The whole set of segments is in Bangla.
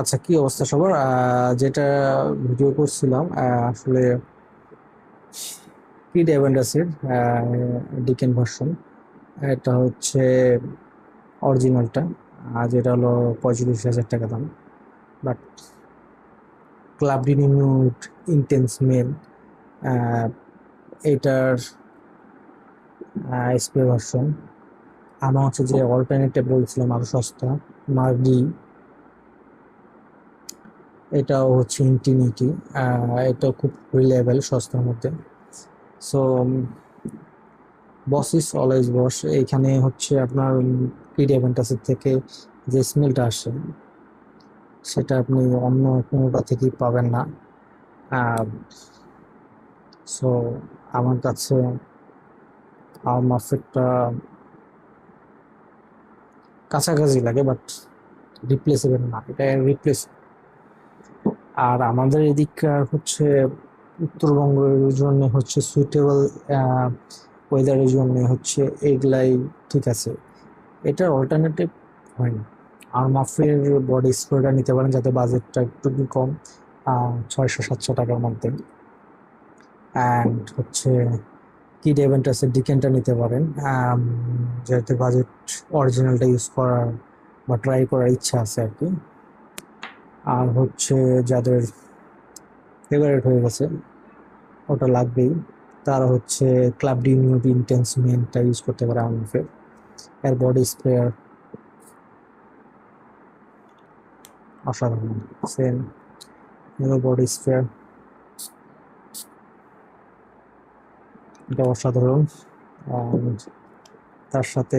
আচ্ছা, কি অবস্থা সবার? যেটা ভিডিও করছিলাম, আসলে কিড অ্যাভেঞ্জার্সের ডিকেন ভার্সন। এটা হচ্ছে অরিজিনালটা, যেটা হলো 45,000 টাকা দাম। বাট ক্লাব রিনিউড ইন্টেন্স মেল, এটার স্প্রে ভার্সন। আমার হচ্ছে যে অল্টারনেটিভ বলছিলাম আরো সস্তা, মার্গি। এটাও হচ্ছে ইনটিনিটি, এটা খুব রিলায়েবল, সস্তার মধ্যে। সো বস ইজ অলওয়েজ বস। এইখানে হচ্ছে আপনার কিড অ্যাভেঞ্জার্সের থেকে যে স্মেলটা আসে, সেটা আপনি অন্য কোনোটা থেকেই পাবেন না। সো আমার কাছে মার্ফেটটা কাছাকাছি লাগে, বাট রিপ্লেসেবল না, এটা রিপ্লেস। আর আমাদের এদিককার হচ্ছে উত্তরবঙ্গের জন্য হচ্ছে সুইটেবল ওয়েদারের জন্য হচ্ছে এগুলাই ঠিক আছে। এটার অল্টারনেটিভ হয় না। আর মাফের বডি স্প্রেটা নিতে পারেন, যাতে বাজেটটা একটু কম, 600-700 টাকার মধ্যে। অ্যান্ড হচ্ছে কিড অ্যাভেঞ্জার্সের ডিকেনটা নিতে পারেন, যাতে বাজেট অরিজিনালটা ইউজ করার বা ট্রাই করার ইচ্ছা আছে আর কি। আর হচ্ছে যাদের ফেভারিট হয়ে গেছে, ওটা লাগবেই, তারা হচ্ছে ক্লাব ডিউনিউড ইন্টেন্স মেনটা ইউজ করতে পারে আমাদের। এর বডি স্প্রেয়ার অসাধারণ। সেম বডি স্প্রেয়ার, এটা অসাধারণ। And তার সাথে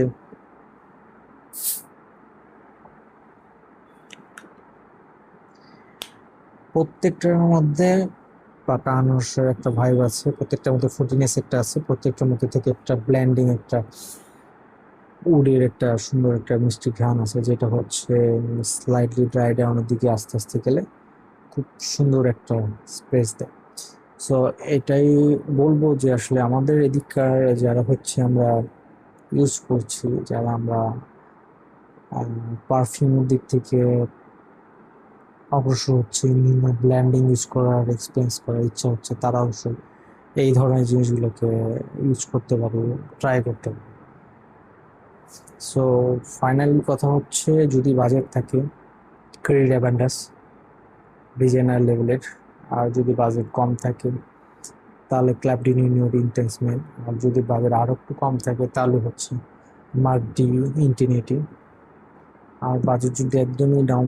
প্রত্যেকটার মধ্যে পাকা আনারসের একটা ভাইব আছে, প্রত্যেকটার মধ্যে ফুটিনেস একটা আছে, প্রত্যেকটার মধ্যে থেকে একটা ব্ল্যান্ডিং, একটা উডের একটা সুন্দর একটা মিষ্টি ঘ্রাণ আছে, যেটা হচ্ছে স্লাইটলি ড্রাই ডাউনের দিকে আস্তে আস্তে গেলে খুব সুন্দর একটা স্পেস দেয়। সো এটাই বলবো যে আসলে আমাদের এদিককার যারা হচ্ছে আমরা ইউজ করছি, যারা আমরা পারফিউমের দিক থেকে অগ্রসর হচ্ছে, বিভিন্ন ব্ল্যান্ডিং ইউজ করার এক্সপিরিয়েন্স করার ইচ্ছা হচ্ছে, তারা অবশ্যই এই ধরনের জিনিসগুলোকে ইউজ করতে পারে, ট্রাই করতে পারে। সো ফাইনালি কথা হচ্ছে, যদি বাজেট থাকে, ক্রেডিট অ্যাভান্ডাস ডিজাইনার লেভেলের। আর যদি বাজেট কম থাকে, তাহলে ক্ল্যাব ডিনিউড ইন্টেন্সমেন্ট। আর যদি বাজেট আরো একটু কম থাকে, তাহলে হচ্ছে মার্ক ডি ইনটিনিটি। আর বাজেট যদি একদমই ডাউন